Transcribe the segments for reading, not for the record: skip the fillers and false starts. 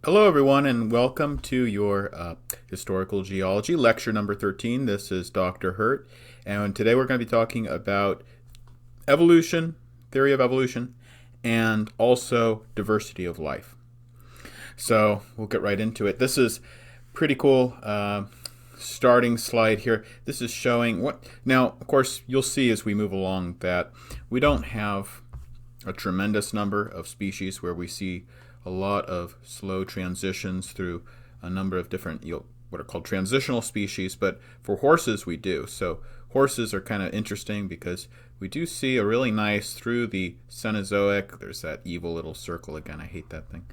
Hello, everyone, and welcome to your historical geology lecture number 13. This is Dr. Hurt, and today we're going to be talking about evolution, theory of evolution, and also diversity of life. So we'll get right into it. This is pretty cool starting slide here. This is showing what. Now, of course, you'll see as we move along that we don't have a tremendous number of species where we see a lot of slow transitions through a number of different what are called transitional species, but for horses we do. So horses are kind of interesting because we do see a really nice through the Cenozoic. There's that evil little circle again. I hate that thing.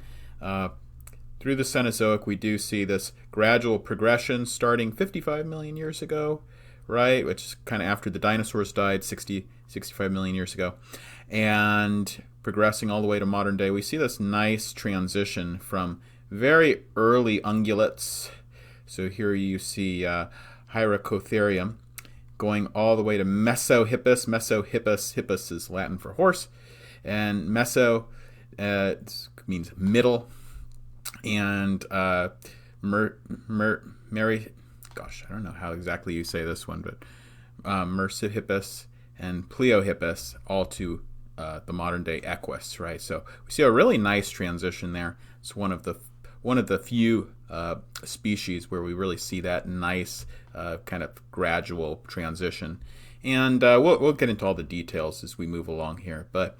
Through the Cenozoic, we do see this gradual progression starting 55 million years ago, right? Which is kind of after the dinosaurs died, 65 million years ago. And progressing all the way to modern day, we see this nice transition from very early ungulates. So here you see Hyracotherium going all the way to Mesohippus. Hippus is Latin for horse. And Meso means middle. And gosh, I don't know how exactly you say this one, but Mercihippus and Pleohippus, all to the modern day Equus, right? So we see a really nice transition there. It's one of the few species where we really see that nice kind of gradual transition. And we'll get into all the details as we move along here. But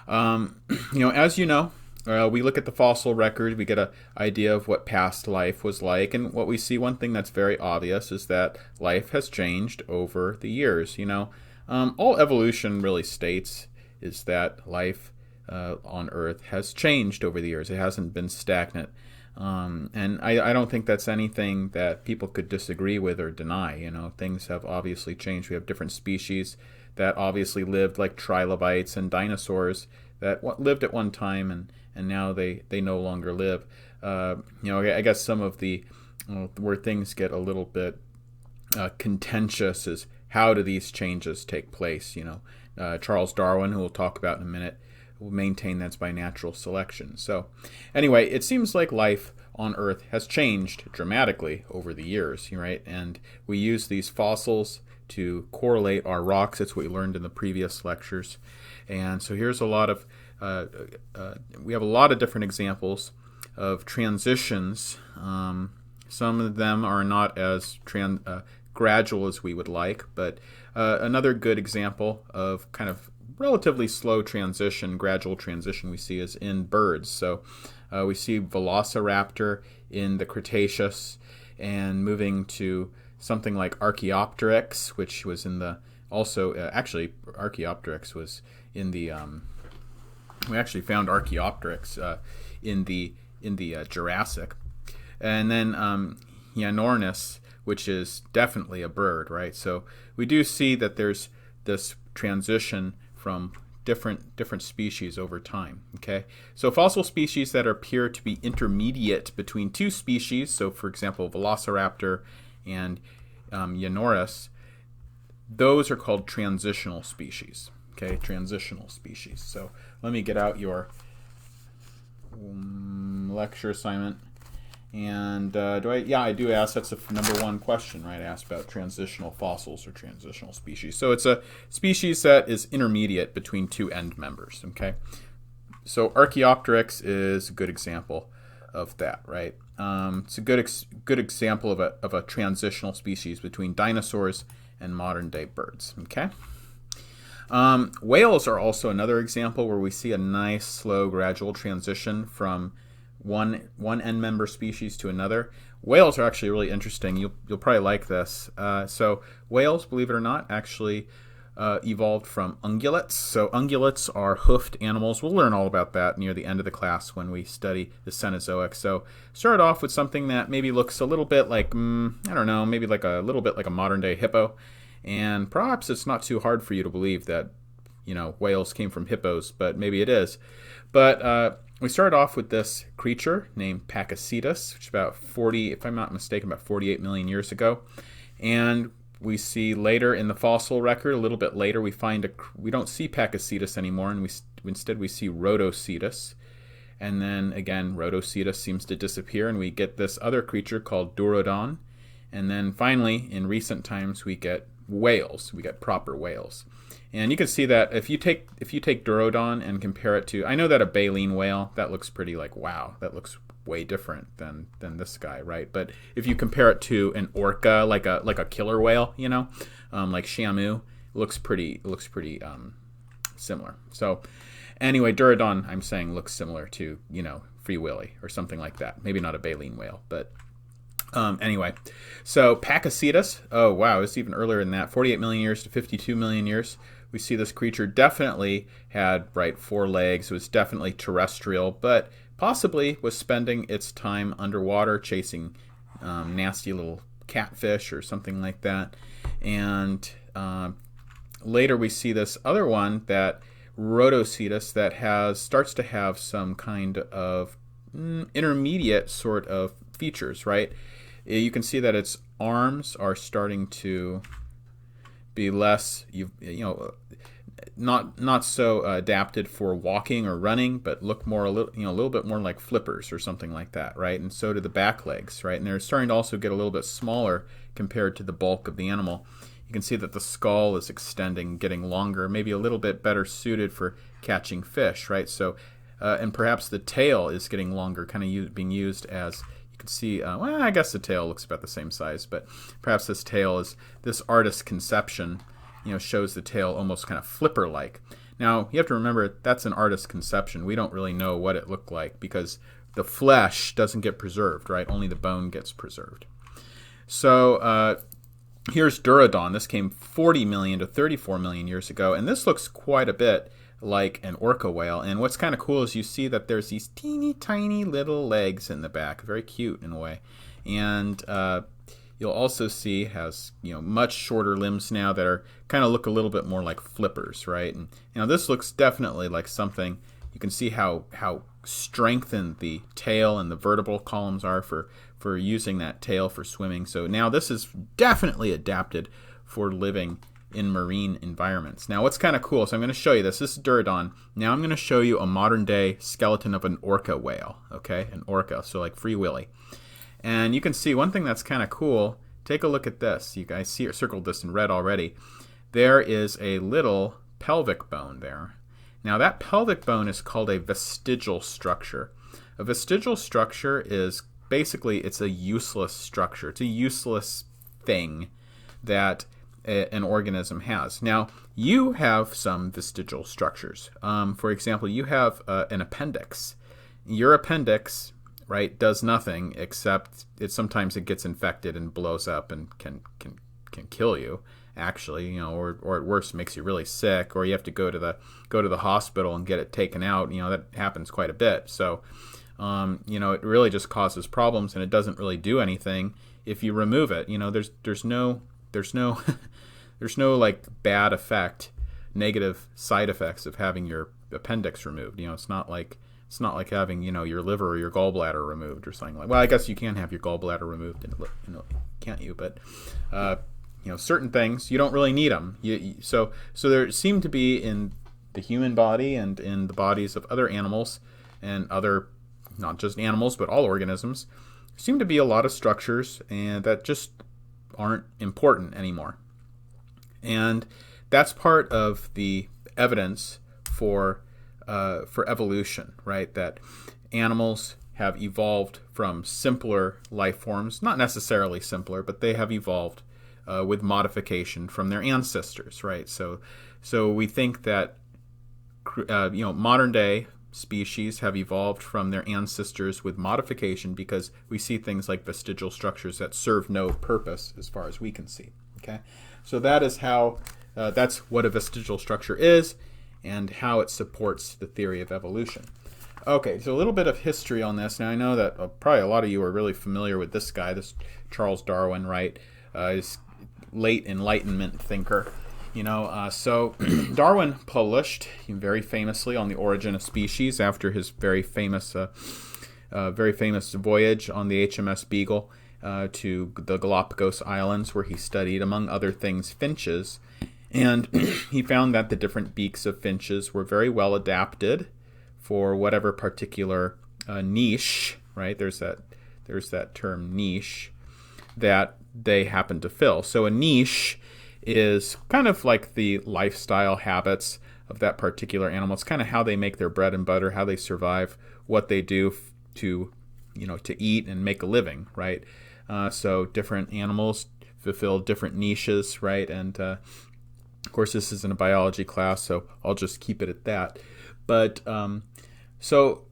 as you know, we look at the fossil record, we get an idea of what past life was like, and what we see, one thing that's very obvious is that life has changed over the years. All evolution really states is that life on Earth has changed over the years. It hasn't been stagnant. And I don't think that's anything that people could disagree with or deny. Things have obviously changed. We have different species that obviously lived, like trilobites and dinosaurs that lived at one time and now they no longer live. I guess some of the where things get a little bit contentious is how do these changes take place? Charles Darwin, who we'll talk about in a minute, will maintain that's by natural selection. So anyway, it seems like life on Earth has changed dramatically over the years, right? And we use these fossils to correlate our rocks. That's what we learned in the previous lectures. And so here's a lot of we have a lot of different examples of transitions. Some of them are not as gradual as we would like, but another good example of kind of relatively slow transition, gradual transition we see is in birds. So we see Velociraptor in the Cretaceous and moving to something like Archaeopteryx, which was in the actually Archaeopteryx was in the we actually found Archaeopteryx in the Jurassic, and then Yanornis, which is definitely a bird, right? So we do see that there's this transition from different species over time. Okay, so fossil species that appear to be intermediate between two species, so for example Velociraptor and Yanornis, those are called transitional species. Okay, transitional species. So let me get out your lecture assignment. And I do ask, that's the number one question, right? I asked about transitional fossils or transitional species. So it's a species that is intermediate between two end members, okay? So Archaeopteryx is a good example of that, right? It's a good example of a transitional species between dinosaurs and modern day birds, okay? Whales are also another example where we see a nice, slow, gradual transition from one end member species to another. Whales are actually really interesting. You'll probably like this. So whales, believe it or not, actually evolved from ungulates. So ungulates are hoofed animals. We'll learn all about that near the end of the class when we study the Cenozoic. So start off with something that maybe looks a little bit like, maybe like a little bit like a modern day hippo. And perhaps it's not too hard for you to believe that, whales came from hippos, but maybe it is. But we started off with this creature named Pakicetus, which is about 40, if I'm not mistaken, about 48 million years ago. And we see later in the fossil record, a little bit later, we don't see Pakicetus anymore, and instead we see Rhodocetus. And then again, Rhodocetus seems to disappear, and we get this other creature called Durodon. And then finally, in recent times, we get whales. We get proper whales. And you can see that if you take Durodon and compare it to, I know that a baleen whale, that looks pretty like, wow, that looks way different than this guy, right? But if you compare it to an orca, like a killer whale, like Shamu, looks pretty similar. So anyway, Durodon, I'm saying, looks similar to, Free Willy or something like that. Maybe not a baleen whale, but anyway. So Pakicetus, oh wow, it's even earlier than that, 48 million years to 52 million years. We see this creature definitely had, 4 legs. It was definitely terrestrial, but possibly was spending its time underwater chasing nasty little catfish or something like that. And later we see this other one, that Rhodocetus, that starts to have some kind of intermediate sort of features, right? You can see that its arms are starting to be less, not so adapted for walking or running, but look more a little bit more like flippers or something like that, right? And so do the back legs, right? And they're starting to also get a little bit smaller compared to the bulk of the animal. You can see that the skull is extending, getting longer, maybe a little bit better suited for catching fish, right? So, and perhaps the tail is getting longer, kind of being used as, you can see, well, I guess the tail looks about the same size, but perhaps this tail is, this artist's conception, shows the tail almost kind of flipper-like. Now, you have to remember, that's an artist's conception. We don't really know what it looked like because the flesh doesn't get preserved, right? Only the bone gets preserved. So, here's Durodon. This came 40 million to 34 million years ago, and this looks quite a bit like an orca whale. And what's kind of cool is you see that there's these teeny tiny little legs in the back, very cute in a way. And you'll also see has much shorter limbs now that are kind of look a little bit more like flippers, right? And this looks definitely like something. You can see how strengthened the tail and the vertebral columns are for using that tail for swimming. So now this is definitely adapted for living in marine environments. Now what's kind of cool, so I'm going to show you this. This is Durodon. Now I'm going to show you a modern day skeleton of an orca whale, okay? An orca, so like Free Willy. And you can see one thing that's kind of cool. Take a look at this. You guys see it circled this in red already. There is a little pelvic bone there. Now that pelvic bone is called a vestigial structure. A vestigial structure is basically, it's a useless structure. It's a useless thing that an organism has. Now, you have some vestigial structures. For example, you have an appendix. Your appendix, right, does nothing except sometimes it gets infected and blows up and can kill you, actually, or at worst makes you really sick, or you have to go to the hospital and get it taken out. That happens quite a bit. So it really just causes problems, and it doesn't really do anything if you remove it. There's no there's no like bad effect, negative side effects of having your appendix removed. It's not like having your liver or your gallbladder removed or something like. Well, I guess you can have your gallbladder removed, can't you? But certain things you don't really need them. So there seem to be in the human body and in the bodies of other animals and other, not just animals but all organisms, seem to be a lot of structures and that just aren't important anymore. And that's part of the evidence for evolution, right? That animals have evolved from simpler life forms, not necessarily simpler, but they have evolved with modification from their ancestors, right? So we think that modern day species have evolved from their ancestors with modification because we see things like vestigial structures that serve no purpose as far as we can see. Okay, so that is how that's what a vestigial structure is and how it supports the theory of evolution. Okay, so a little bit of history on this. Now I know that probably a lot of you are really familiar with this guy, this Charles Darwin, right? He's late Enlightenment thinker. So Darwin published very famously on the origin of species after his very famous voyage on the HMS Beagle to the Galapagos Islands, where he studied, among other things, finches. And he found that the different beaks of finches were very well adapted for whatever particular niche, right? There's that term niche that they happen to fill. So a niche is kind of like the lifestyle habits of that particular animal. It's kind of how they make their bread and butter, how they survive, what they do to eat and make a living, right? So different animals fulfill different niches, right? And of course, this isn't a biology class, so I'll just keep it at that. But so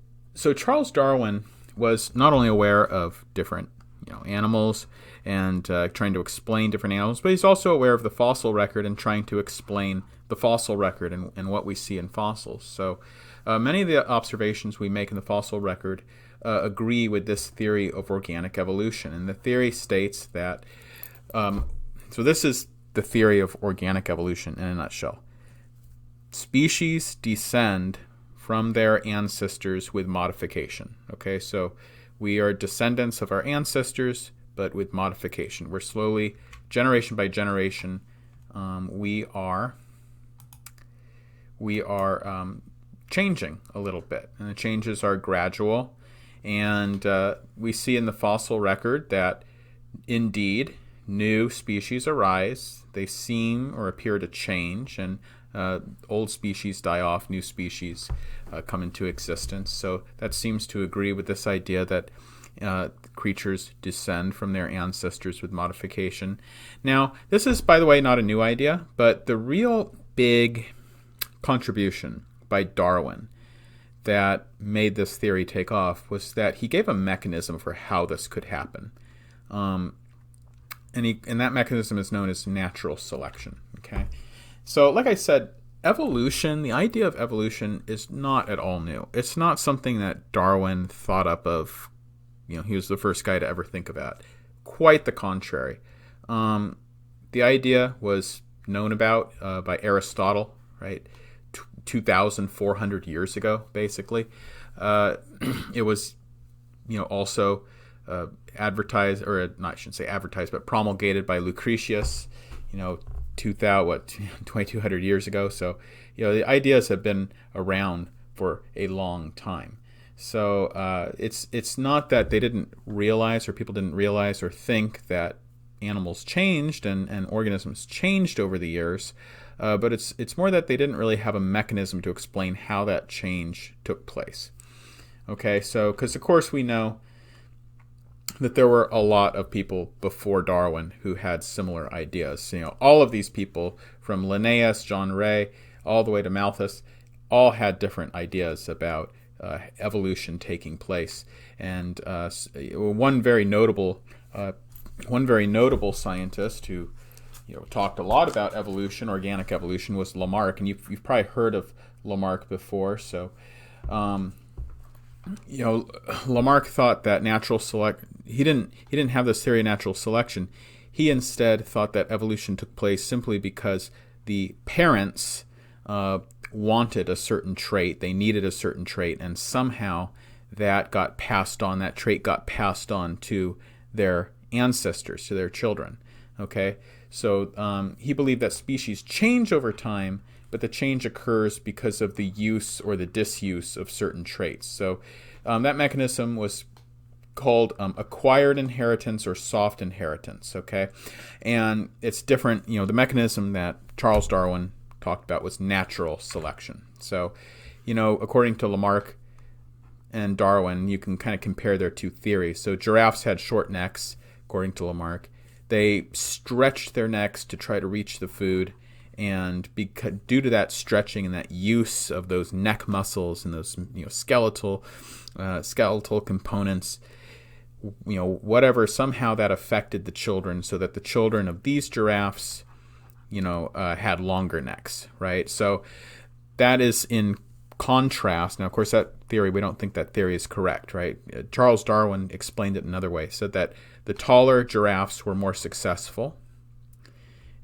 Charles Darwin was not only aware of different animals and trying to explain different animals, but he's also aware of the fossil record and trying to explain the fossil record and what we see in fossils. So many of the observations we make in the fossil record agree with this theory of organic evolution. And the theory states that, so this is the theory of organic evolution in a nutshell. Species descend from their ancestors with modification. Okay, so we are descendants of our ancestors, but with modification. We're slowly, generation by generation, we are changing a little bit, and the changes are gradual. And we see in the fossil record that indeed new species arise. They seem or appear to change, and old species die off, new species come into existence. So that seems to agree with this idea that creatures descend from their ancestors with modification. Now, this is, by the way, not a new idea, but the real big contribution by Darwin that made this theory take off was that he gave a mechanism for how this could happen. And that mechanism is known as natural selection. Okay, so like I said, evolution, the idea of evolution is not at all new. It's not something that Darwin thought up of. He was the first guy to ever think about. Quite the contrary. The idea was known about by Aristotle, right? 2,400 years ago, basically. It was, also advertised, or not, I shouldn't say advertised, but promulgated by Lucretius, 2,200 years ago. So, the ideas have been around for a long time. So it's not that they didn't realize, or people didn't realize or think that animals changed and organisms changed over the years, but it's more that they didn't really have a mechanism to explain how that change took place. Okay, so because of course we know that there were a lot of people before Darwin who had similar ideas. All of these people, from Linnaeus, John Ray, all the way to Malthus, all had different ideas about evolution taking place. And one very notable scientist who talked a lot about evolution, organic evolution, was Lamarck, and you've probably heard of Lamarck before. So Lamarck thought that he didn't have this theory of natural selection. He instead thought that evolution took place simply because the parents wanted a certain trait, they needed a certain trait, and somehow that trait got passed on to their ancestors, to their children. Okay, so he believed that species change over time, but the change occurs because of the use or the disuse of certain traits. So that mechanism was called acquired inheritance or soft inheritance. Okay, and it's different. The mechanism that Charles Darwin talked about was natural selection. So, according to Lamarck and Darwin, you can kind of compare their two theories. So giraffes had short necks, according to Lamarck. They stretched their necks to try to reach the food, and due to that stretching and that use of those neck muscles and those skeletal components, whatever, somehow that affected the children, so that the children of these giraffes had longer necks, right? So that is in contrast. Now, of course, that theory, we don't think that theory is correct, right? Charles Darwin explained it another way, said that the taller giraffes were more successful.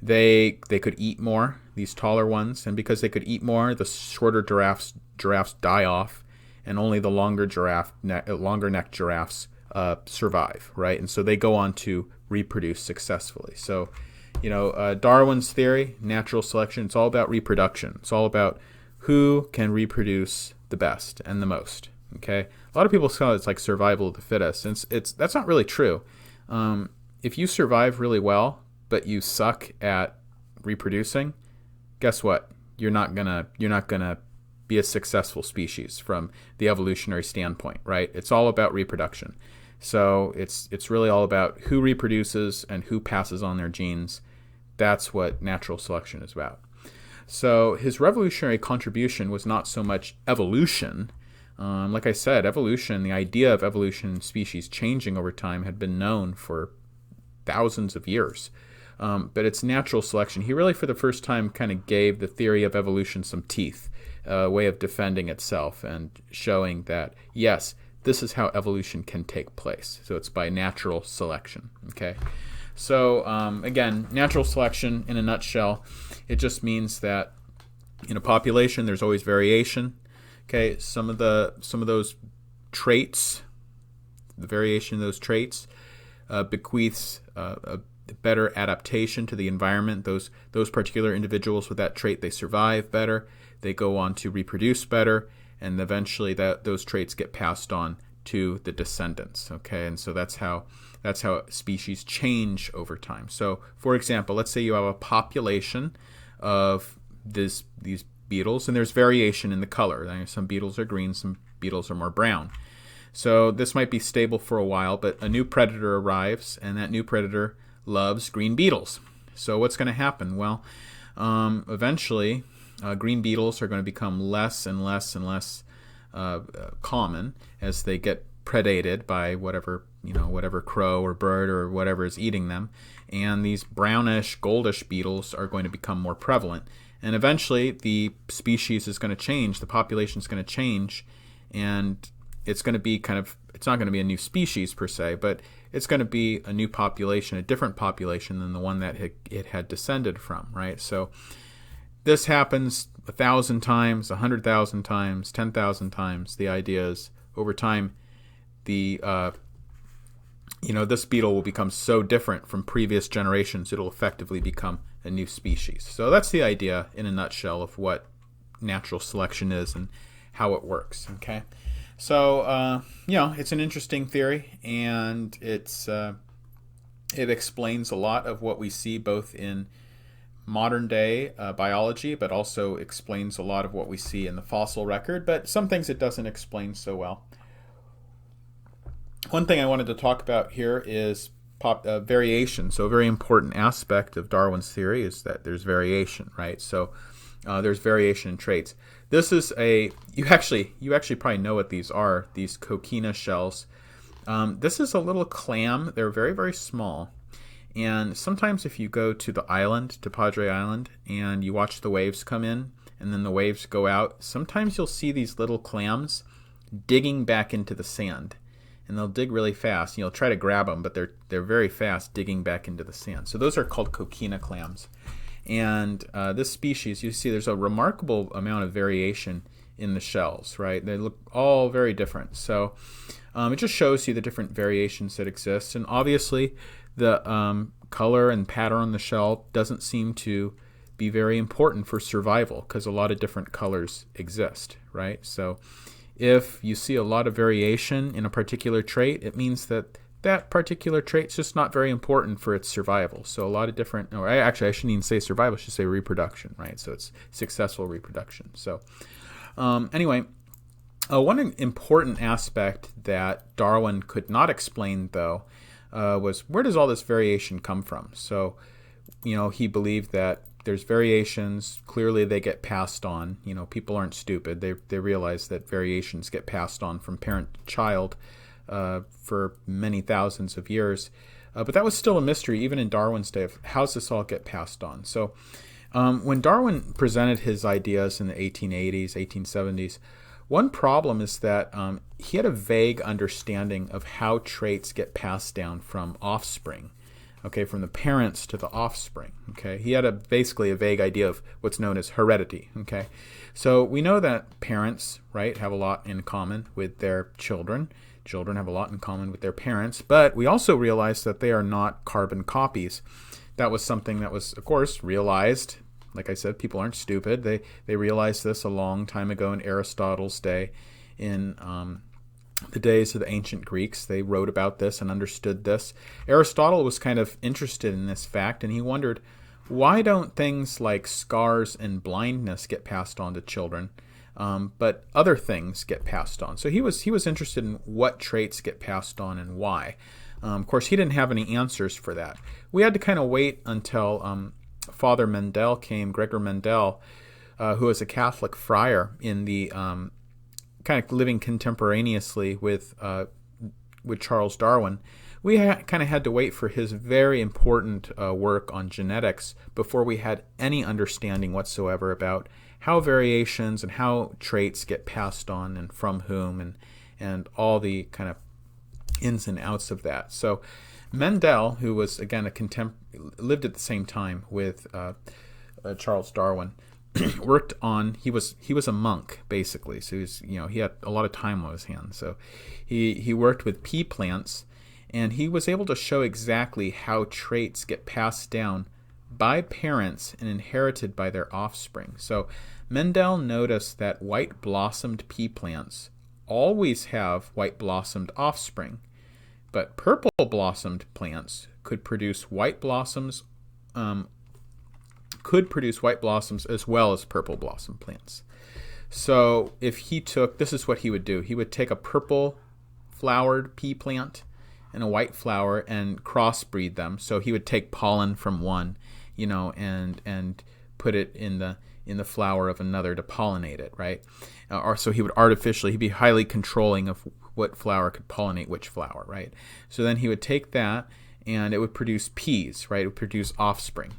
They could eat more, these taller ones, and because they could eat more, the shorter giraffes die off, and only the longer neck giraffes survive, right? And so they go on to reproduce successfully. So Darwin's theory, natural selection, it's all about reproduction. It's all about who can reproduce the best and the most. Okay, a lot of people say it's like survival of the fittest. And that's not really true. If you survive really well, but you suck at reproducing, guess what? You're not gonna be a successful species from the evolutionary standpoint, right? It's all about reproduction. So it's really all about who reproduces and who passes on their genes. That's what natural selection is about. So his revolutionary contribution was not so much evolution. Like I said, evolution, the idea of evolution, species changing over time, had been known for thousands of years. But it's natural selection. He really, for the first time, kind of gave the theory of evolution some teeth, a way of defending itself and showing that, yes, this is how evolution can take place. So it's by natural selection. Okay. So again, natural selection in a nutshell, it just means that in a population there's always variation. Okay, some of those traits, the variation of those traits, bequeaths a better adaptation to the environment. Those particular individuals with that trait, they survive better, they go on to reproduce better, and eventually those traits get passed on to the descendants. Okay, and so that's how species change over time. So, for example, let's say you have a population of these beetles, and there's variation in the color. Some beetles are green, some beetles are more brown. So this might be stable for a while, but a new predator arrives, and that new predator loves green beetles. So what's going to happen? Well, eventually, green beetles are going to become less and less and less common as they get predated by whatever crow or bird or whatever is eating them, and these brownish, goldish beetles are going to become more prevalent. And eventually, the species is going to change, the population is going to change, and it's going to be it's not going to be a new species per se, but it's going to be a new population, a different population than the one that it had descended from, right? So this happens 1,000 times, 100,000 times, 10,000 times. The idea is over time, this beetle will become so different from previous generations, it'll effectively become a new species. So that's the idea in a nutshell of what natural selection is and how it works. Okay, so it's an interesting theory, and it explains a lot of what we see both in modern day biology, but also explains a lot of what we see in the fossil record. But some things it doesn't explain so well. One thing I wanted to talk about here is variation. So a very important aspect of Darwin's theory is that there's variation, right? So there's variation in traits. This is you actually probably know what these are, these coquina shells. This is a little clam. They're very, very small. And sometimes if you go to the island, to Padre Island, and you watch the waves come in and then the waves go out, sometimes you'll see these little clams digging back into the sand. And they'll dig really fast. You'll try to grab them, but they're very fast digging back into the sand. So those are called coquina clams. And this species, you see there's a remarkable amount of variation in the shells, right? They look all very different. So it just shows you the different variations that exist. And obviously the color and pattern on the shell doesn't seem to be very important for survival because a lot of different colors exist, right? So if you see a lot of variation in a particular trait, it means that that particular trait's just not very important for its survival. So a lot of different, or I shouldn't even say survival, I should say reproduction, right? So it's successful reproduction. So anyway, one important aspect that Darwin could not explain, though, was where does all this variation come from? So, he believed that there's variations. Clearly, they get passed on. People aren't stupid. They realize that variations get passed on from parent to child for many thousands of years. But that was still a mystery, even in Darwin's day, of how's this all get passed on. So when Darwin presented his ideas in the 1880s, 1870s, one problem is that he had a vague understanding of how traits get passed down from offspring. Okay, from the parents to the offspring. Okay, he had basically a vague idea of what's known as heredity. Okay, so we know that parents, right, have a lot in common with their children. Children have a lot in common with their parents, but we also realize that they are not carbon copies. That was something that was, of course, realized Like I said, people aren't stupid. They realized this a long time ago in Aristotle's day. In the days of the ancient Greeks, they wrote about this and understood this. Aristotle was kind of interested in this fact, and he wondered, why don't things like scars and blindness get passed on to children, but other things get passed on? So he was interested in what traits get passed on and why. Of course, he didn't have any answers for that. We had to kind of wait until Father Mendel came, Gregor Mendel, who was a Catholic friar in the kind of living contemporaneously with Charles Darwin. We kind of had to wait for his very important work on genetics before we had any understanding whatsoever about how variations and how traits get passed on and from whom, and all the kind of ins and outs of that. So Mendel, who was, again, lived at the same time with Charles Darwin, worked on, he was a monk, basically. So he had a lot of time on his hands. So he worked with pea plants, and he was able to show exactly how traits get passed down by parents and inherited by their offspring. So Mendel noticed that white-blossomed pea plants always have white-blossomed offspring, but purple-blossomed plants could produce white blossoms as well as purple-blossom plants. So if he took, this is what he would do. He would take a purple-flowered pea plant and a white flower and crossbreed them. So he would take pollen from one, and put it in the flower of another to pollinate it, right? Or so he would he'd be highly controlling of what flower could pollinate which flower, right? So then he would take that, and it would produce peas, right? It would produce offspring.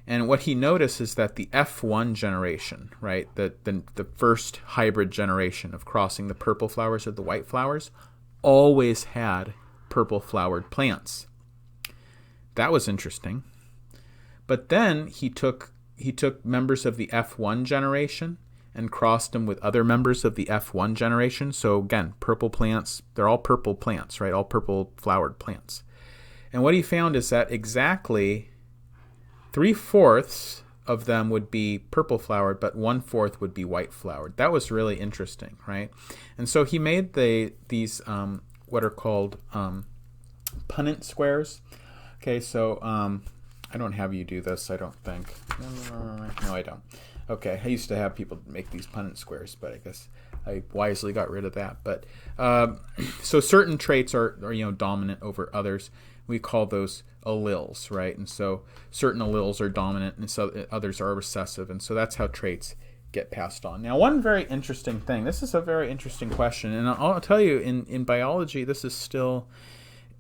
And what he noticed is that the F1 generation, right, the first hybrid generation of crossing the purple flowers with the white flowers, always had purple-flowered plants. That was interesting. But then he took members of the F1 generation and crossed them with other members of the F1 generation. So again, purple plants, they're all purple plants, right? All purple-flowered plants. And what he found is that exactly 3/4 of them would be purple-flowered, but 1/4 would be white-flowered. That was really interesting, right? And so he made these what are called Punnett squares. Okay, so I don't have you do this, I don't think. No, I don't. Okay, I used to have people make these Punnett squares, but I guess I wisely got rid of that. But so certain traits are dominant over others. We call those alleles, right? And so certain alleles are dominant, and so others are recessive, and so that's how traits get passed on. Now, one very interesting thing, this is a very interesting question, and I'll tell you, in biology, this is still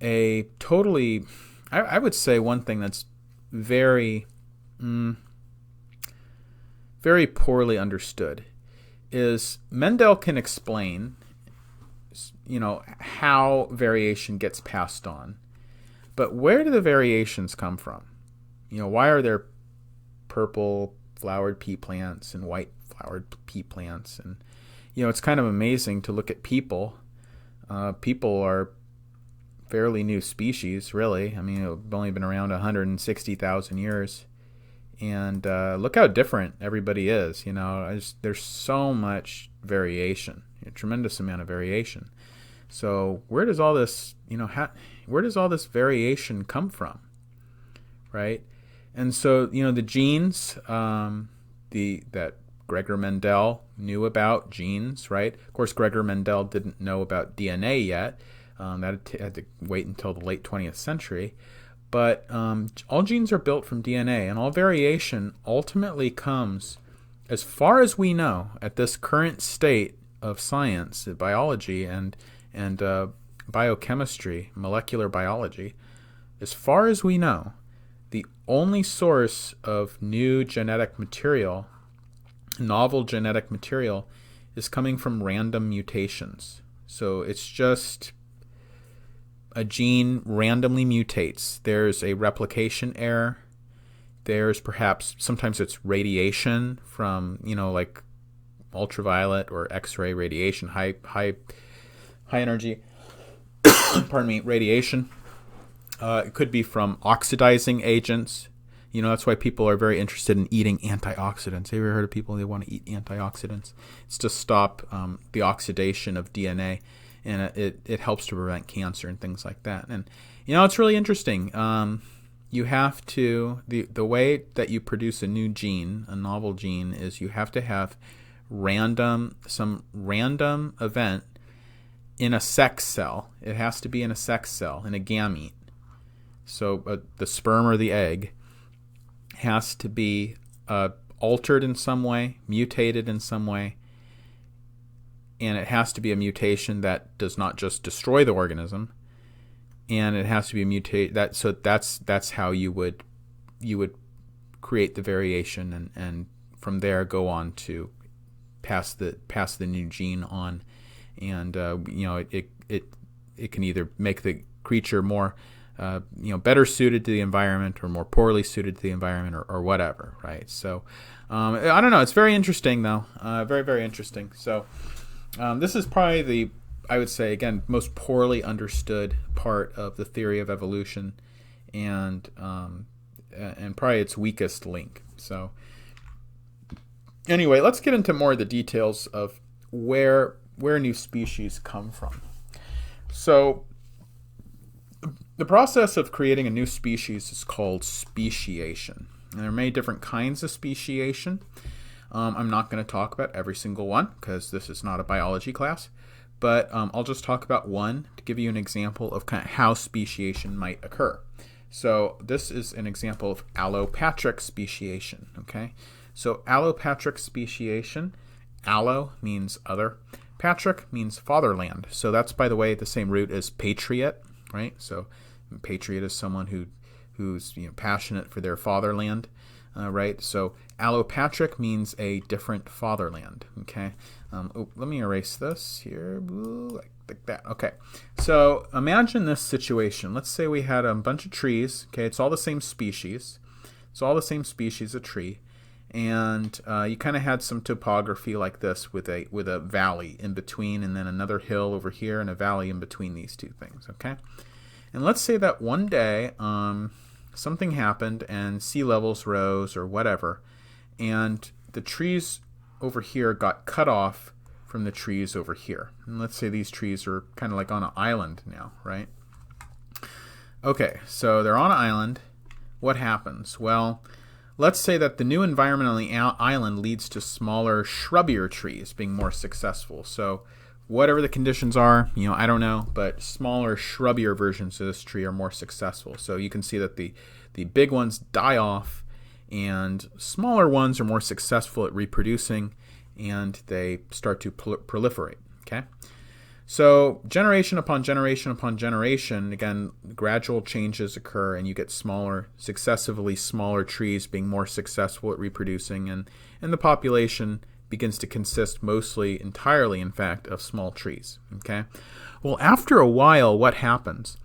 a totally, I would say one thing that's very, very poorly understood is Mendel can explain, how variation gets passed on, but where do the variations come from? Why are there purple flowered pea plants and white flowered pea plants? And it's kind of amazing to look at people. People are fairly new species, really. I mean, they've only been around 160,000 years, and look how different everybody is. There's so much variation, a tremendous amount of variation. So where does all this, where does all this variation come from, right? And so, the genes, that Gregor Mendel knew about genes, right? Of course, Gregor Mendel didn't know about DNA yet. That had to wait until the late 20th century. But all genes are built from DNA, and all variation ultimately comes, as far as we know, at this current state of science, biology and biochemistry, molecular biology, as far as we know, the only source of new genetic material, novel genetic material, is coming from random mutations. So it's just a gene randomly mutates. There's a replication error. There's perhaps, sometimes it's radiation from, like ultraviolet or X-ray radiation, high energy, radiation. It could be from oxidizing agents. That's why people are very interested in eating antioxidants. Have you ever heard of people they want to eat antioxidants? It's to stop the oxidation of DNA, and it helps to prevent cancer and things like that. And it's really interesting. You have to the way that you produce a new gene, a novel gene, is you have to have some random event in a sex cell. It has to be in a sex cell, in a gamete. So the sperm or the egg has to be altered in some way, mutated in some way, and it has to be a mutation that does not just destroy the organism, and it has to be a mutate that. So that's how you would create the variation, and from there go on to pass the new gene on, and it can either make the creature more better suited to the environment or more poorly suited to the environment or whatever, right? So I don't know. It's very interesting, though. Very, very interesting. So this is probably I would say, again, most poorly understood part of the theory of evolution, and probably its weakest link. So anyway, let's get into more of the details of where new species come from. So the process of creating a new species is called speciation. And there are many different kinds of speciation. I'm not going to talk about every single one because this is not a biology class, but I'll just talk about one to give you an example of kind of how speciation might occur. So this is an example of allopatric speciation. Okay, so allopatric speciation, allo means other, patric means fatherland. So that's, by the way, the same root as patriot, right? So patriot is someone who's passionate for their fatherland, right? So allopatric means a different fatherland. Okay, let me erase this here, like that. Okay, so imagine this situation. Let's say we had a bunch of trees. Okay, it's all the same species. It's all the same species of tree, and you kind of had some topography like this with a valley in between, and then another hill over here, and a valley in between these two things. Okay. And let's say that one day something happened and sea levels rose or whatever, and the trees over here got cut off from the trees over here. And let's say these trees are kind of like on an island now, right? Okay, so they're on an island. What happens? Well, let's say that the new environment on the island leads to smaller, shrubbier trees being more successful. So whatever the conditions are, I don't know, but smaller, shrubbier versions of this tree are more successful. So you can see that the big ones die off, and smaller ones are more successful at reproducing, and they start to proliferate. Okay, so generation upon generation upon generation, again, gradual changes occur, and you get successively smaller trees being more successful at reproducing, and the population begins to consist entirely, in fact, of small trees. Okay, well, after a while, what happens?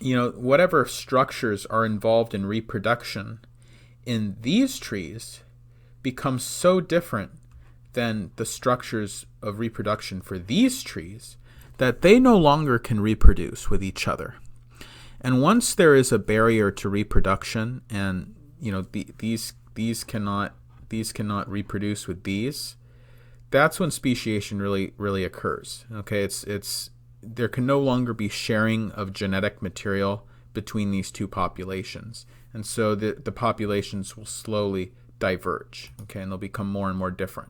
Whatever structures are involved in reproduction in these trees become so different than the structures of reproduction for these trees that they no longer can reproduce with each other. And once there is a barrier to reproduction, and these cannot reproduce with these, that's when speciation really occurs. Okay, it's there can no longer be sharing of genetic material between these two populations, and so the populations will slowly diverge. Okay, and they'll become more and more different.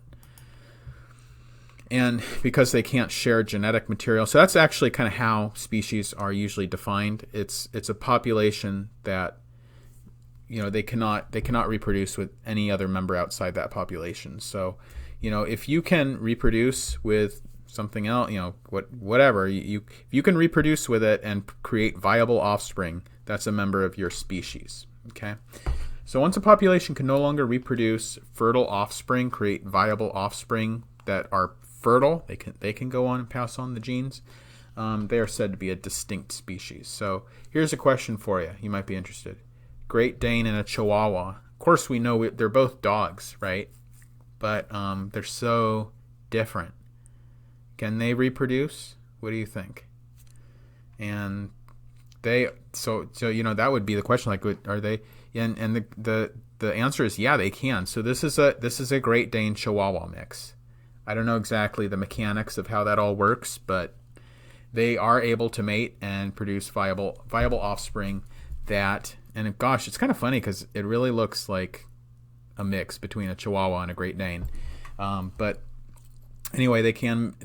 And because they can't share genetic material, so that's actually kind of how species are usually defined. It's a population that they cannot reproduce with any other member outside that population. So, if you can reproduce with something else, whatever, if you can reproduce with it and create viable offspring, that's a member of your species. Okay. So once a population can no longer reproduce fertile offspring, create viable offspring that are fertile, they can go on and pass on the genes. They are said to be a distinct species. So here's a question for you. You might be interested. Great Dane and a Chihuahua. Of course, we know they're both dogs, right? But they're so different. Can they reproduce? What do you think? And That would be the question. Like, are they? And the answer is yeah, they can. So this is a Great Dane Chihuahua mix. I don't know exactly the mechanics of how that all works, but they are able to mate and produce viable offspring. And gosh, it's kind of funny because it really looks like a mix between a Chihuahua and a Great Dane. But anyway, they can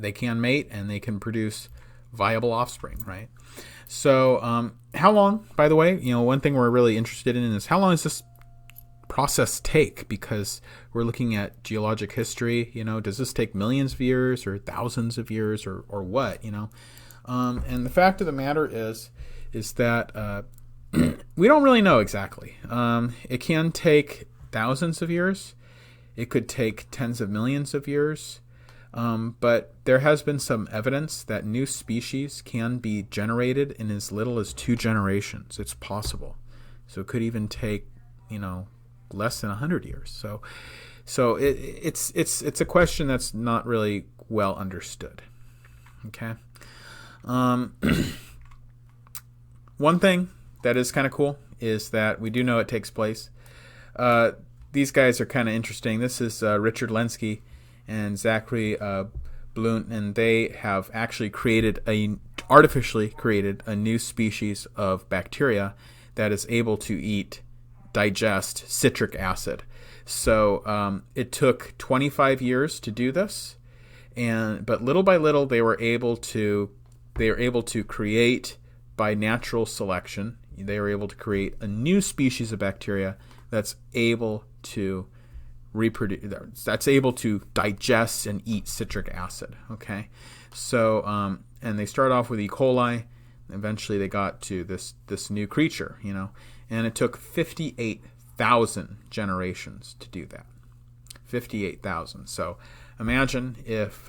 mate and they can produce viable offspring, right? So how long, by the way, one thing we're really interested in is how long does this process take? Because we're looking at geologic history. Does this take millions of years or thousands of years or what? And the fact of the matter is that we don't really know exactly. It can take thousands of years. It could take tens of millions of years. But there has been some evidence that new species can be generated in as little as 2 generations. It's possible. So it could even take, less than 100 years. So it's a question that's not really well understood. Okay. One thing that is kind of cool is that we do know it takes place. These guys are kind of interesting. This is Richard Lenski and Zachary Blunt, and they have actually artificially created a new species of bacteria that is able to digest citric acid. So it took 25 years to do this, but little by little they were able to create by natural selection. They were able to create a new species of bacteria that's able to reproduce, that's able to digest and eat citric acid. Okay, so and they start off with E. coli. Eventually, they got to this new creature, and it took 58,000 generations to do that. 58,000. So imagine if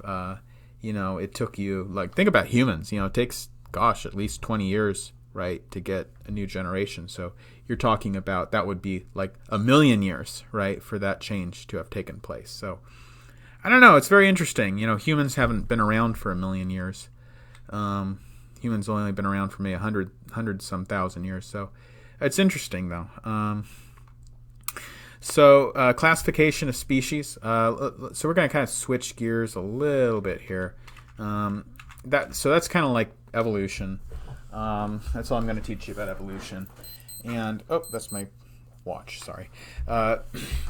it took you, think about humans. It takes at least 20 years, right, to get a new generation. So you're talking about that would be like 1 million years, right, for that change to have taken place. So I don't know. It's very interesting. Humans haven't been around for 1 million years. Humans only been around for maybe 100 some thousand years. So it's interesting, though. Classification of species. So we're going to kind of switch gears a little bit here. That's kind of like evolution. That's all I'm going to teach you about evolution. And that's my watch. Sorry.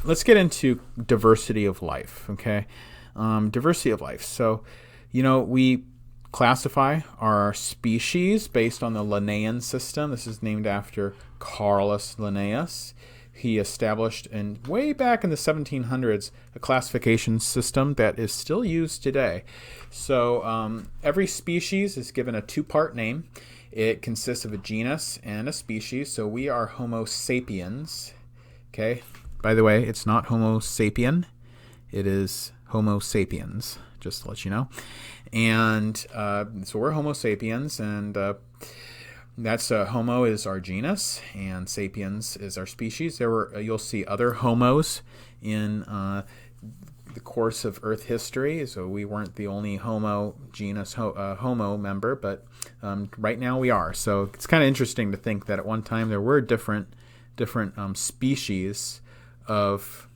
Let's get into diversity of life. Okay, diversity of life. So, we classify our species based on the Linnaean system. This is named after Carolus Linnaeus. He established way back in the 1700s a classification system that is still used today. So every species is given a 2-part name. It consists of a genus and a species. So we are Homo sapiens. Okay. By the way, it's not Homo sapien. It is Homo sapiens, just to let you know. And so we're Homo sapiens, and that's Homo is our genus, and sapiens is our species. You'll see other Homos in the course of Earth history, so we weren't the only Homo genus Homo member, but right now we are. So it's kind of interesting to think that at one time there were different species of,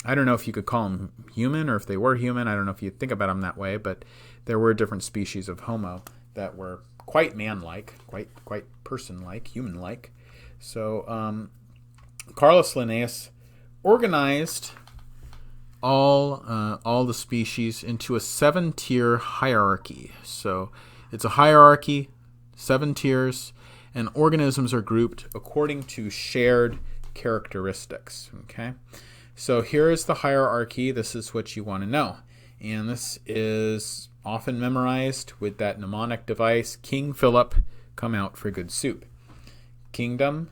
I don't know if you could call them human or if they were human. I don't know if you think about them that way, but there were different species of Homo that were quite man-like, quite person-like, human-like. So Carolus Linnaeus organized all the species into a 7-tier hierarchy. So it's a hierarchy, 7 tiers, and organisms are grouped according to shared characteristics. Okay, so here is the hierarchy. This is what you want to know, and this is often memorized with that mnemonic device, King Philip, come out for good soup. Kingdom,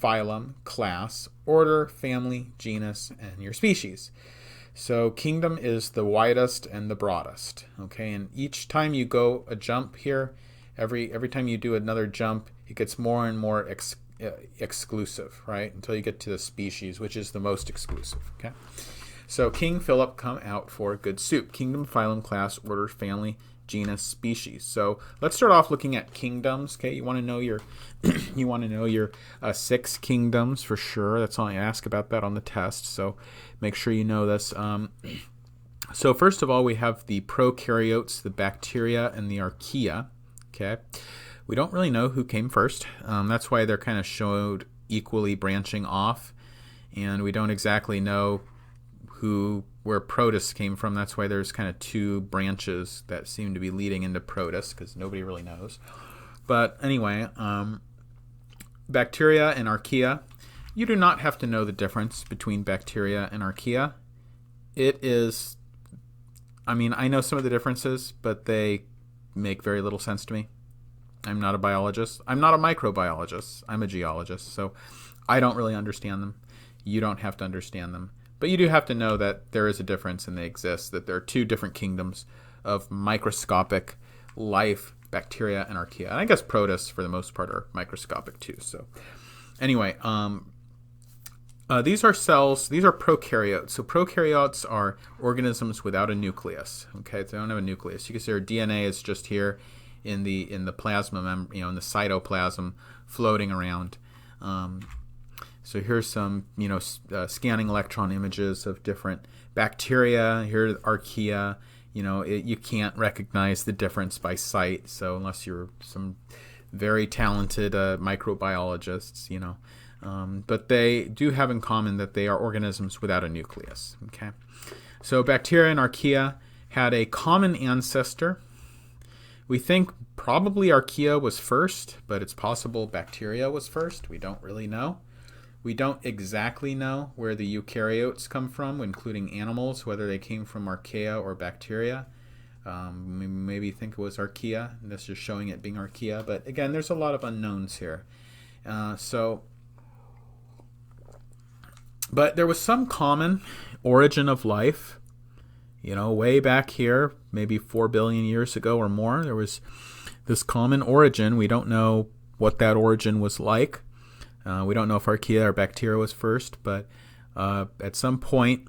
phylum, class, order, family, genus, and your species. So kingdom is the widest and the broadest. Okay, and each time you go a jump here, every time you do another jump, it gets more and more exclusive, right? Until you get to the species, which is the most exclusive. Okay. So King Philip come out for good soup. Kingdom, phylum, class, order, family, genus, species. So let's start off looking at kingdoms. Okay, you want to know your you want to know your 6 kingdoms for sure. That's all I ask about that on the test. So make sure you know this. So first of all, we have the prokaryotes, the bacteria, and the archaea. Okay, we don't really know who came first. That's why they're kind of showed equally branching off, and we don't exactly know where protists came from. That's why there's kind of 2 branches that seem to be leading into protists, because nobody really knows. But anyway, bacteria and archaea. You do not have to know the difference between bacteria and archaea. It is, I mean, I know some of the differences, but they make very little sense to me. I'm not a biologist. I'm not a microbiologist. I'm a geologist, so I don't really understand them. You don't have to understand them. But you do have to know that there is a difference and they exist, that there are 2 different kingdoms of microscopic life, bacteria and archaea. And I guess protists, for the most part, are microscopic too. So anyway, these are cells. These are prokaryotes. So prokaryotes are organisms without a nucleus. Okay, they don't have a nucleus. You can see our DNA is just here in the plasma, in the cytoplasm, floating around. So here's some, scanning electron images of different bacteria. Here, archaea. You can't recognize the difference by sight. So unless you're some very talented microbiologists, but they do have in common that they are organisms without a nucleus. Okay, so bacteria and archaea had a common ancestor. We think probably archaea was first, but it's possible bacteria was first. We don't really know. We don't exactly know where the eukaryotes come from, including animals, whether they came from archaea or bacteria. Maybe think it was archaea, and this is showing it being archaea. But again, there's a lot of unknowns here. But there was some common origin of life. Way back here, maybe 4 billion years ago or more, there was this common origin. We don't know what that origin was like. We don't know if archaea or bacteria was first, but at some point,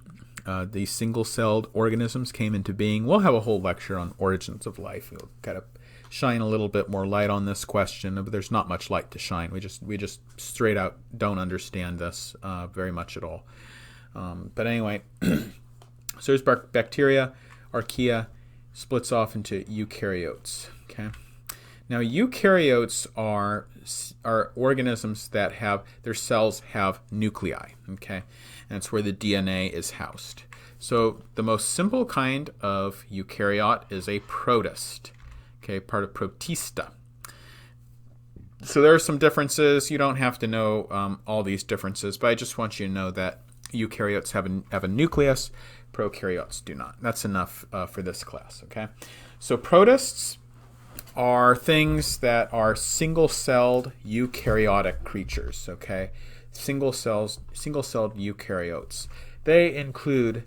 these single-celled organisms came into being. We'll have a whole lecture on origins of life. We'll kind of shine a little bit more light on this question, but there's not much light to shine. We just straight out don't understand this very much at all. But anyway, so there's bacteria. Archaea splits off into eukaryotes. Okay. Now, eukaryotes are organisms that have their cells have nuclei, okay? And it's where the DNA is housed. So the most simple kind of eukaryote is a protist, okay, part of protista. So there are some differences. You don't have to know all these differences, but I just want you to know that eukaryotes have a nucleus, prokaryotes do not. That's enough for this class, okay? So protists are things that are single-celled eukaryotic creatures, okay? Single-celled eukaryotes. They include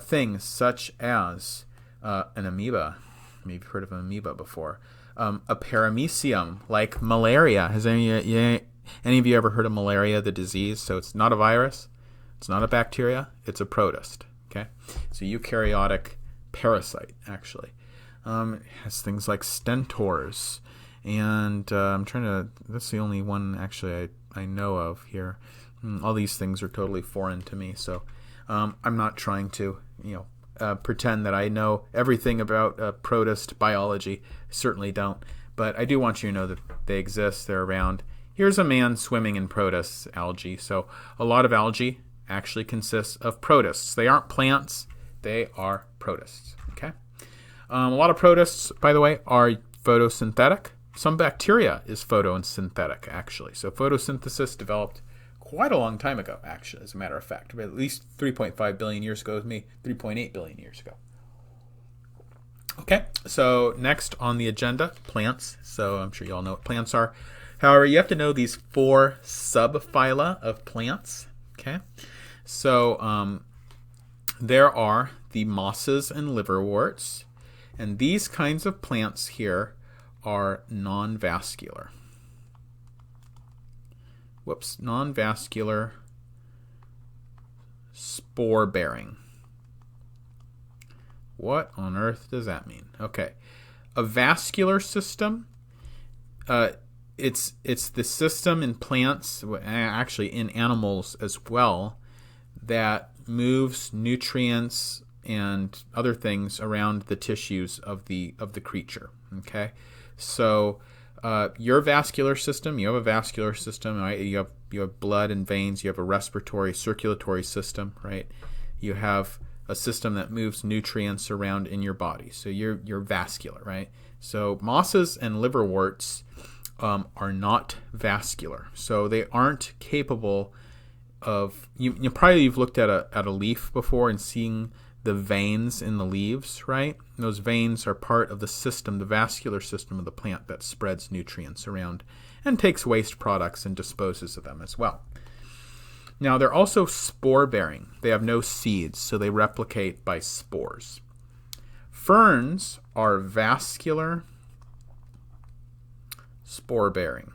things such as an amoeba. Maybe you've heard of an amoeba before. A paramecium, like malaria. Has any of you ever heard of malaria, the disease? So it's not a virus. It's not a bacteria. It's a protist, okay? It's a eukaryotic parasite, actually. It has things like stentors, and that's the only one actually I know of here. All these things are totally foreign to me, so I'm not trying to pretend that I know everything about protist biology. I certainly don't, but I do want you to know that they exist, they're around. Here's a man swimming in protists algae. So a lot of algae actually consists of protists. They aren't plants, they are protists, okay? A lot of protists, by the way, are photosynthetic. Some bacteria is photosynthetic, actually. So photosynthesis developed quite a long time ago, actually, as a matter of fact. At least 3.5 billion years ago with me, 3.8 billion years ago. Okay, so next on the agenda, plants. So I'm sure you all know what plants are. However, you have to know these 4 subphyla of plants, okay? So there are the mosses and liverworts. And these kinds of plants here are non-vascular. Non-vascular spore-bearing. What on earth does that mean? Okay. a vascular system, it's the system in plants, actually in animals as well, that moves nutrients and other things around the tissues of the creature. Okay, so your vascular system, you have a vascular system, right? You have blood and veins. You have a respiratory, circulatory system, right? You have a system that moves nutrients around in your body. So you're vascular, right? So mosses and liverworts are not vascular, so they aren't capable of. You've looked at a leaf before and seeing the veins in the leaves, right? And those veins are part of the system, the vascular system of the plant that spreads nutrients around and takes waste products and disposes of them as well. Now, they're also spore-bearing. They have no seeds, so they replicate by spores. Ferns are vascular, spore-bearing.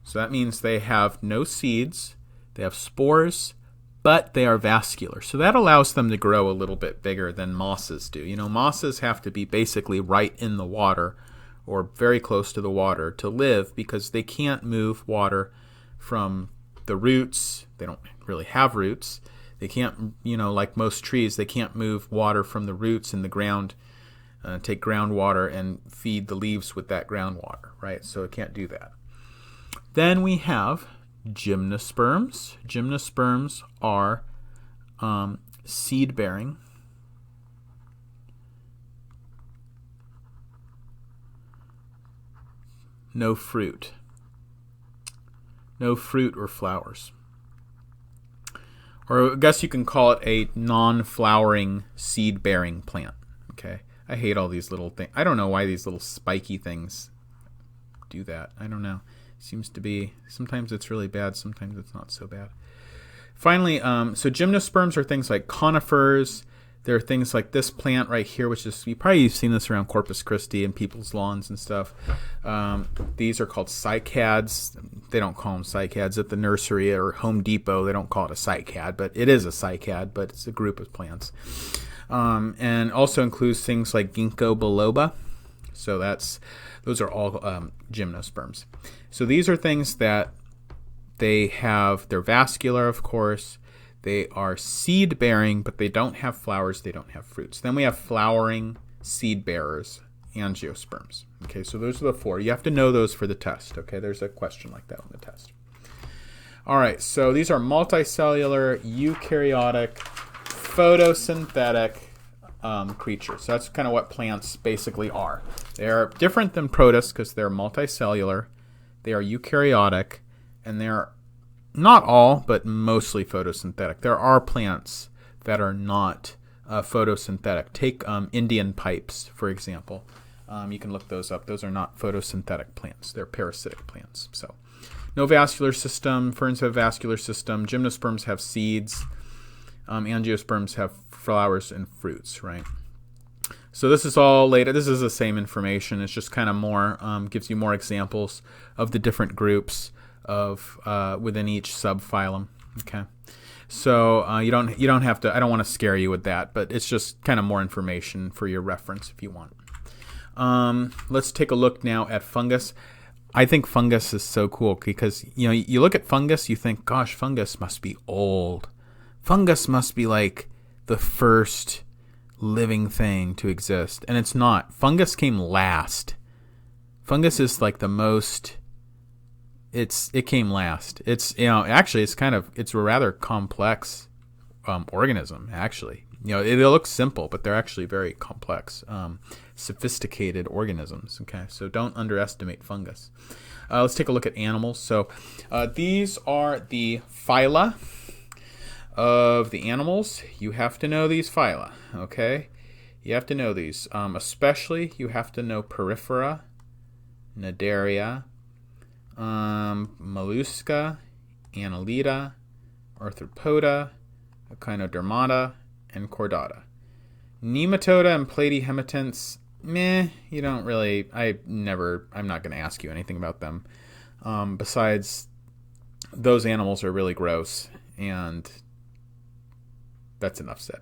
So that means they have no seeds, they have spores, but they are vascular. So that allows them to grow a little bit bigger than mosses do. Mosses have to be basically right in the water or very close to the water to live because they can't move water from the roots. They don't really have roots. They can't, like most trees, they can't move water from the roots in the ground, take groundwater and feed the leaves with that groundwater, right? So it can't do that. Then we have gymnosperms. Gymnosperms are seed-bearing. No fruit. No fruit or flowers. Or I guess you can call it a non-flowering seed-bearing plant. Okay, I hate all these little things. I don't know why these little spiky things do that. I don't know. Seems to be, sometimes it's really bad, sometimes it's not so bad. Finally, so gymnosperms are things like conifers. There are things like this plant right here, which is, you've seen this around Corpus Christi and people's lawns and stuff. These are called cycads. They don't call them cycads at the nursery or Home Depot. They don't call it a cycad, but it is a cycad, but it's a group of plants. And also includes things like ginkgo biloba. So those are all gymnosperms. So these are things that they're vascular, of course. They are seed-bearing, but they don't have flowers, they don't have fruits. Then we have flowering seed-bearers, angiosperms. Okay, so those are the four. You have to know those for the test. Okay, there's a question like that on the test. All right, so these are multicellular, eukaryotic, photosynthetic creatures. So that's kind of what plants basically are. They're different than protists because they're multicellular, they are eukaryotic, and they're not all, but mostly photosynthetic. There are plants that are not photosynthetic. Take Indian pipes, for example. You can look those up. Those are not photosynthetic plants. They're parasitic plants. So, no vascular system. Ferns have vascular system. Gymnosperms have seeds. Angiosperms have flowers and fruits, right? So this is all later. This is the same information. It's just kind of more, gives you more examples of the different groups of within each subphylum. Okay, so you don't have to. I don't want to scare you with that, but it's just kind of more information for your reference if you want. Let's take a look now at fungus. I think fungus is so cool because you look at fungus, you think, gosh, fungus must be old. Fungus must be like the first living thing to exist, and it's not. Fungus came last. Fungus is like the most. It came last. It's actually it's a rather complex organism. Actually, it looks simple, but they're actually very complex, sophisticated organisms. Okay, so don't underestimate fungus. Let's take a look at animals. So these are the phyla of the animals. You have to know these phyla. Okay, you have to know these. Especially you have to know Porifera, Cnidaria, Mollusca, Annelida, Arthropoda, Echinodermata, and Chordata. Nematoda and Platyhematants, you don't really, I'm not going to ask you anything about them. Besides, those animals are really gross, and that's enough said.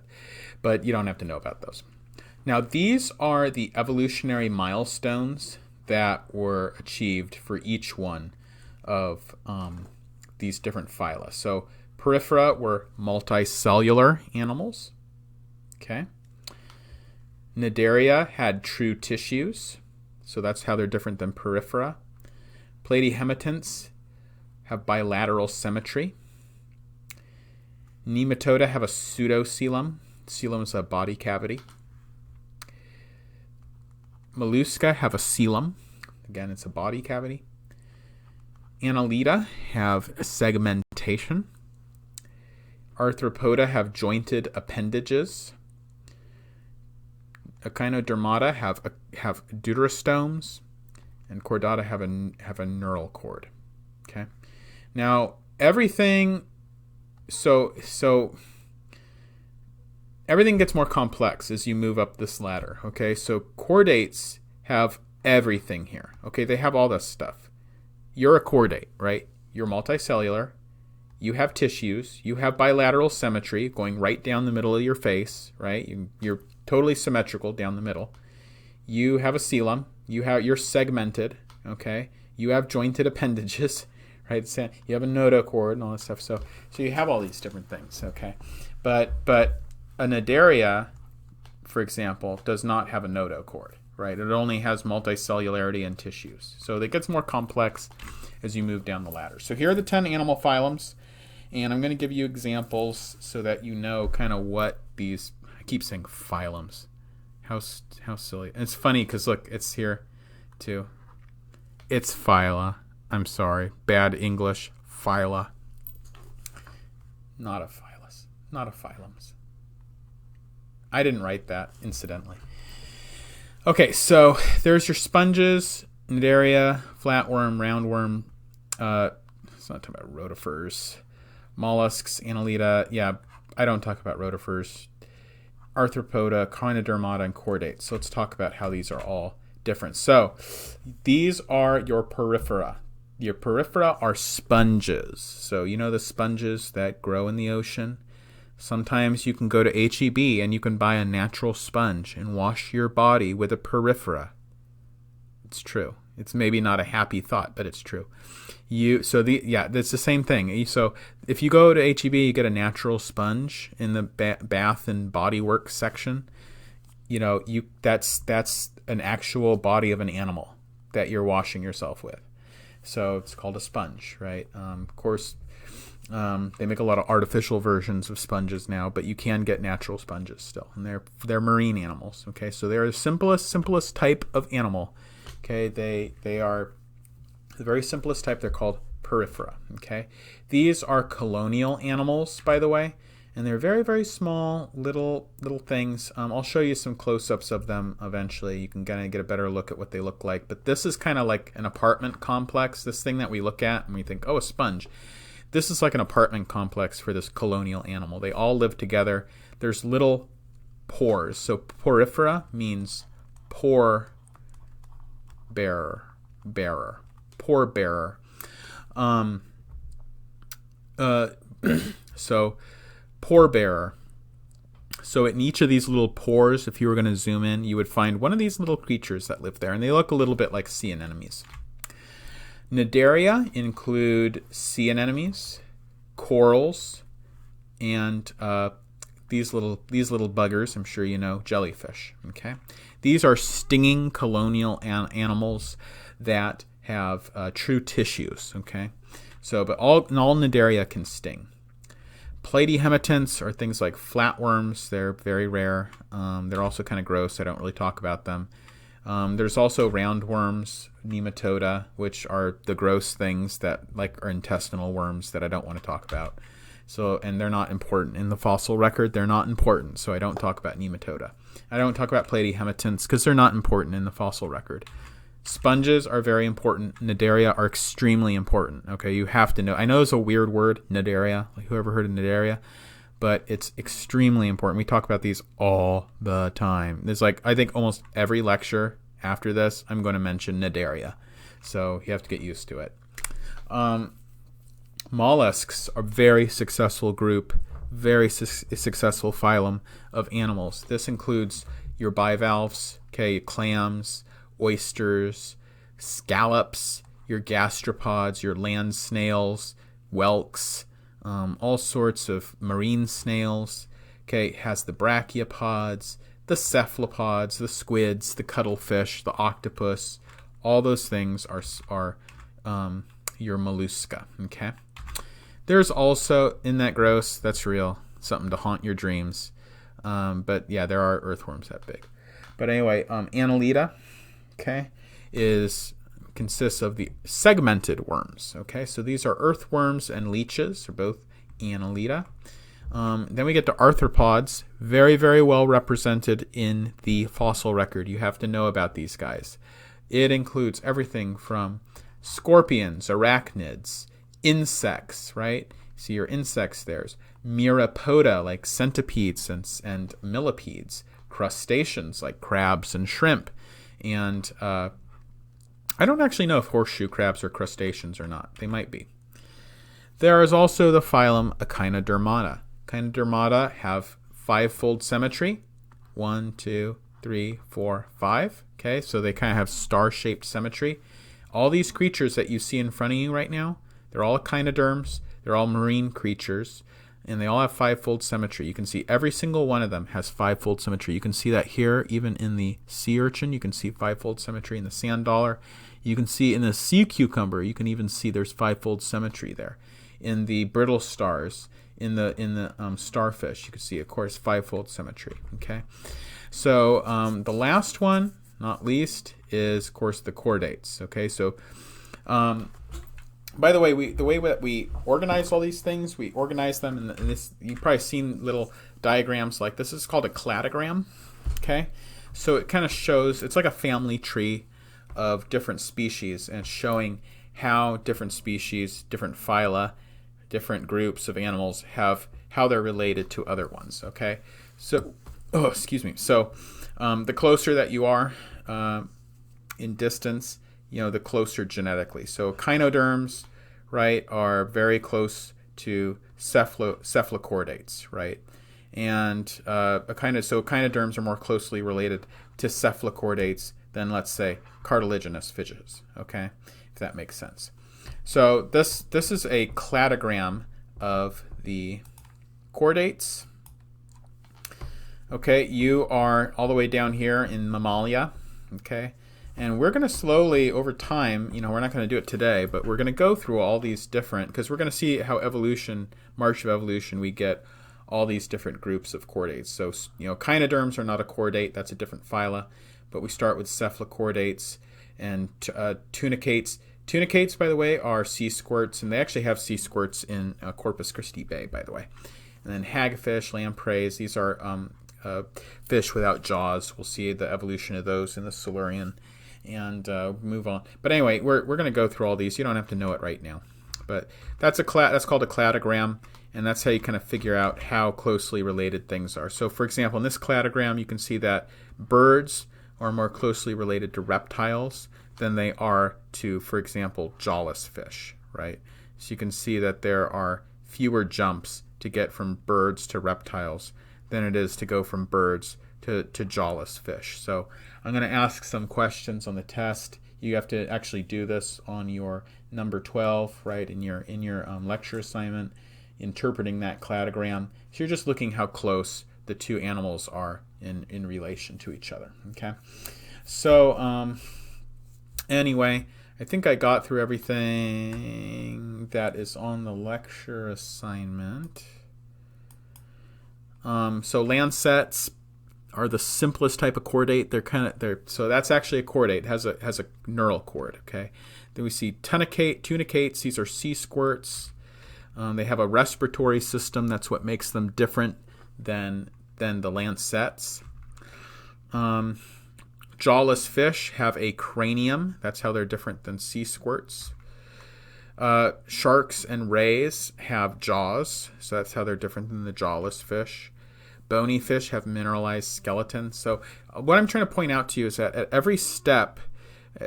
But you don't have to know about those. Now, these are the evolutionary milestones that were achieved for each one of these different phyla. So Porifera were multicellular animals. Okay. Cnidaria had true tissues, so that's how they're different than Porifera. Platyhematants have bilateral symmetry. Nematoda have a pseudocoelom. Coelom is a body cavity. Mollusca have a coelom. Again, it's a body cavity. Annelida have segmentation. Arthropoda have jointed appendages. Echinodermata have deuterostomes, and Chordata have a neural cord. Okay. Now everything, so everything gets more complex as you move up this ladder. Okay. So chordates have everything here. Okay. They have all this stuff. You're a chordate, right? You're multicellular. You have tissues. You have bilateral symmetry going right down the middle of your face, right? You're totally symmetrical down the middle. You have a coelom. You're segmented, okay? You have jointed appendages, right? You have a notochord and all this stuff. So you have all these different things, okay? But a Cnidaria, for example, does not have a notochord, right? It only has multicellularity and tissues. So it gets more complex as you move down the ladder. So here are the 10 animal phylums, and I'm going to give you examples so that you know kind of what these, I keep saying phylums. How silly. And it's funny because look, it's here too. It's phyla. I'm sorry. Bad English. Phyla. Not a phylus. Not a phylums. I didn't write that, incidentally. Okay, so there's your sponges, Cnidaria, flatworm, roundworm. It's not talking about rotifers. Mollusks, Annelida. Yeah, I don't talk about rotifers. Arthropoda, Echinodermata, and chordates. So let's talk about how these are all different. So these are your porifera. Your porifera are sponges. So you know the sponges that grow in the ocean? Sometimes you can go to H-E-B and you can buy a natural sponge and wash your body with a porifera. It's true. It's maybe not a happy thought, but it's true. That's the same thing. So if you go to H-E-B, you get a natural sponge in the bath and body work section. You know, that's an actual body of an animal that you're washing yourself with. So it's called a sponge, right? Of course, they make a lot of artificial versions of sponges now, but you can get natural sponges still, and they're marine animals. Okay, so they're the simplest type of animal. Okay, they are the very simplest type. They're called porifera. Okay, these are colonial animals, by the way, and they're very, very small little things. I'll show you some close-ups of them eventually. You can kind of get a better look at what they look like. But this is kind of like an apartment complex. This thing that we look at and we think, oh, a sponge. This is like an apartment complex for this colonial animal. They all live together. There's little pores. So porifera means pore bearer. Pore bearer. So pore bearer. So in each of these little pores, if you were going to zoom in, you would find one of these little creatures that live there, and they look a little bit like sea anemones. Cnidaria include sea anemones, corals, and these little buggers. I'm sure you know, jellyfish. Okay, these are stinging colonial animals that have true tissues. Okay, so but all Cnidaria can sting. Platyhematants are things like flatworms. They're very rare. They're also kind of gross. I don't really talk about them. There's also roundworms, nematoda, which are the gross things that are intestinal worms that I don't want to talk about. So, and they're not important in the fossil record. They're not important, so I don't talk about nematoda. I don't talk about platyhematants because they're not important in the fossil record. Sponges are very important. Cnidaria are extremely important. Okay, you have to know. I know it's a weird word, Cnidaria. Like, who ever heard of Cnidaria? But it's extremely important. We talk about these all the time. There's I think almost every lecture after this, I'm going to mention Cnidaria. So you have to get used to it. Mollusks are a very successful group, very successful phylum of animals. This includes your bivalves, okay, clams, oysters, scallops, your gastropods, your land snails, whelks, all sorts of marine snails. Okay, it has the brachiopods, the cephalopods, the squids, the cuttlefish, the octopus. All those things are your mollusca. Okay. There's also, isn't that gross? That's real. Something to haunt your dreams. But yeah, there are earthworms that big. But anyway, Annelida, okay, consists of the segmented worms. Okay, so these are earthworms and leeches, are both Annelida. Then we get to arthropods, very, very well represented in the fossil record. You have to know about these guys. It includes everything from scorpions, arachnids, insects, right? See your insects there's myriapoda like centipedes and millipedes, crustaceans like crabs and shrimp, and I don't actually know if horseshoe crabs are crustaceans or not. They might be. There is also the phylum Echinodermata. Echinodermata have five-fold symmetry. 1, 2, 3, 4, 5. Okay, so they kind of have star-shaped symmetry. All these creatures that you see in front of you right now, they're all echinoderms. They're all marine creatures, and they all have five-fold symmetry. You can see every single one of them has five-fold symmetry. You can see that here, even in the sea urchin. You can see five-fold symmetry in the sand dollar. You can see in the sea cucumber. You can even see there's five-fold symmetry there. In the brittle stars, in the starfish, you can see, of course, five-fold symmetry. Okay, so the last one, not least, is of course the chordates. Okay, so by the way, the way that we organize all these things, we organize them in this. You've probably seen little diagrams like this. This is called a cladogram. Okay, so it kind of shows, it's like a family tree of different species, and it's showing how different species, different phyla, different groups of animals how they're related to other ones. Okay, so so the closer that you are in distance, the closer genetically. So echinoderms, right, are very close to cephalochordates, right, and echinoderms are more closely related to cephalochordates than, let's say, cartilaginous fishes. Okay, if that makes sense. So this is a cladogram of the chordates. Okay, you are all the way down here in Mammalia. Okay, and we're going to slowly, over time, we're not going to do it today, but we're going to go through all these different, because we're going to see how march of evolution, we get all these different groups of chordates. So, echinoderms are not a chordate, that's a different phyla, but we start with cephalochordates and tunicates. Tunicates, by the way, are sea squirts, and they actually have sea squirts in Corpus Christi Bay, by the way. And then hagfish, lampreys, these are fish without jaws. We'll see the evolution of those in the Silurian, and move on. But anyway, we're going to go through all these. You don't have to know it right now. But that's called a cladogram, and that's how you kind of figure out how closely related things are. So, for example, in this cladogram, you can see that birds are more closely related to reptiles than they are to, for example, jawless fish, right? So you can see that there are fewer jumps to get from birds to reptiles than it is to go from birds to jawless fish. So I'm going to ask some questions on the test. You have to actually do this on your number 12, right, in your lecture assignment, interpreting that cladogram. So you're just looking how close the two animals are in relation to each other. Okay, so anyway, I think I got through everything that is on the lecture assignment. So lancets are the simplest type of chordate. So that's actually a chordate. It has a neural cord. Okay. Then we see tunicates. These are sea squirts. They have a respiratory system. That's what makes them different than the lancets. Jawless fish have a cranium. That's how they're different than sea squirts. Sharks and rays have jaws, so that's how they're different than the jawless fish. Bony fish have mineralized skeletons. So what I'm trying to point out to you is that at every step,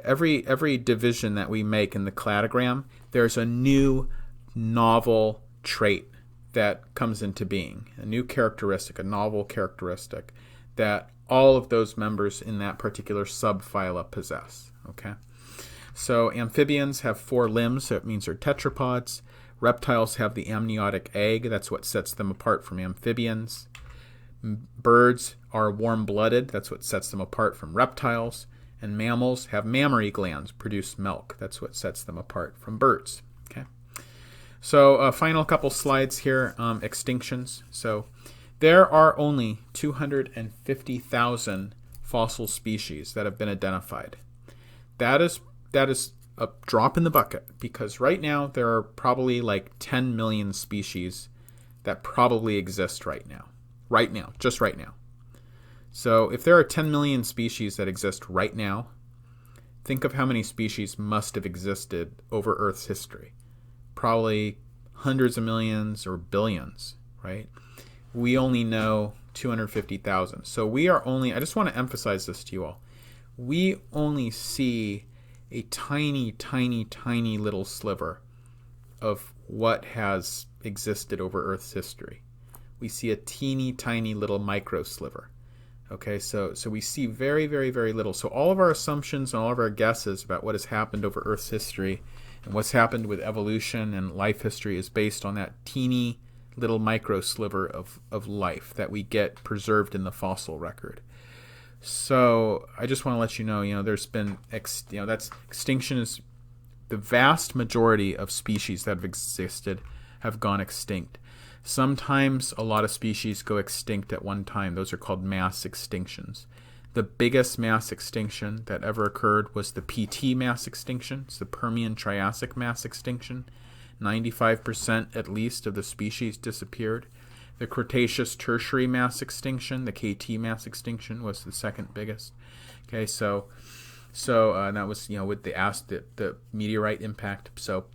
every division that we make in the cladogram, there's a new novel trait that comes into being, a new characteristic, a novel characteristic that all of those members in that particular subphyla possess. Okay, so amphibians have 4 limbs, so it means they're tetrapods. Reptiles have the amniotic egg, that's what sets them apart from amphibians. Birds are warm-blooded, that's what sets them apart from reptiles. And mammals have mammary glands, produce milk, that's what sets them apart from birds. Okay, so final couple slides here, extinctions. So there are only 250,000 fossil species that have been identified. That is a drop in the bucket, because right now there are probably like 10 million species that probably exist right now. Just right now. So if there are 10 million species that exist right now, think of how many species must have existed over Earth's history. Probably hundreds of millions or billions, right? We only know 250,000. So we are only, I just want to emphasize this to you all, we only see a tiny, tiny, tiny little sliver of what has existed over Earth's history. We see a teeny, tiny little micro sliver. Okay, so we see very, very, very little. So all of our assumptions and all of our guesses about what has happened over Earth's history and what's happened with evolution and life history is based on that teeny little micro sliver of life that we get preserved in the fossil record. So I just want to let you know, there's been, extinction is the vast majority of species that have existed have gone extinct. Sometimes a lot of species go extinct at one time. Those are called mass extinctions. The biggest mass extinction that ever occurred was the PT mass extinction. It's the Permian-Triassic mass extinction. 95% at least of the species disappeared. The Cretaceous-Tertiary mass extinction, the KT mass extinction, was the second biggest. Okay, so that was with the meteorite impact. So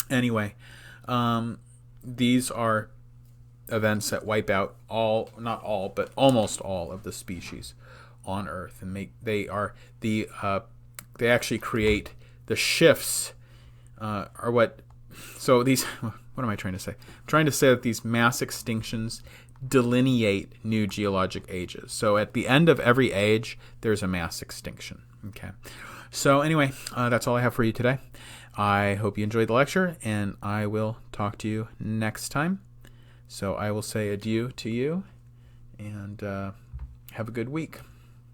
anyway, these are events that wipe out not all, but almost all of the species on Earth, and they actually create the shifts are what. So these, what am I trying to say? I'm trying to say that these mass extinctions delineate new geologic ages. So at the end of every age, there's a mass extinction. Okay. So anyway, that's all I have for you today. I hope you enjoyed the lecture, and I will talk to you next time. So I will say adieu to you, and have a good week.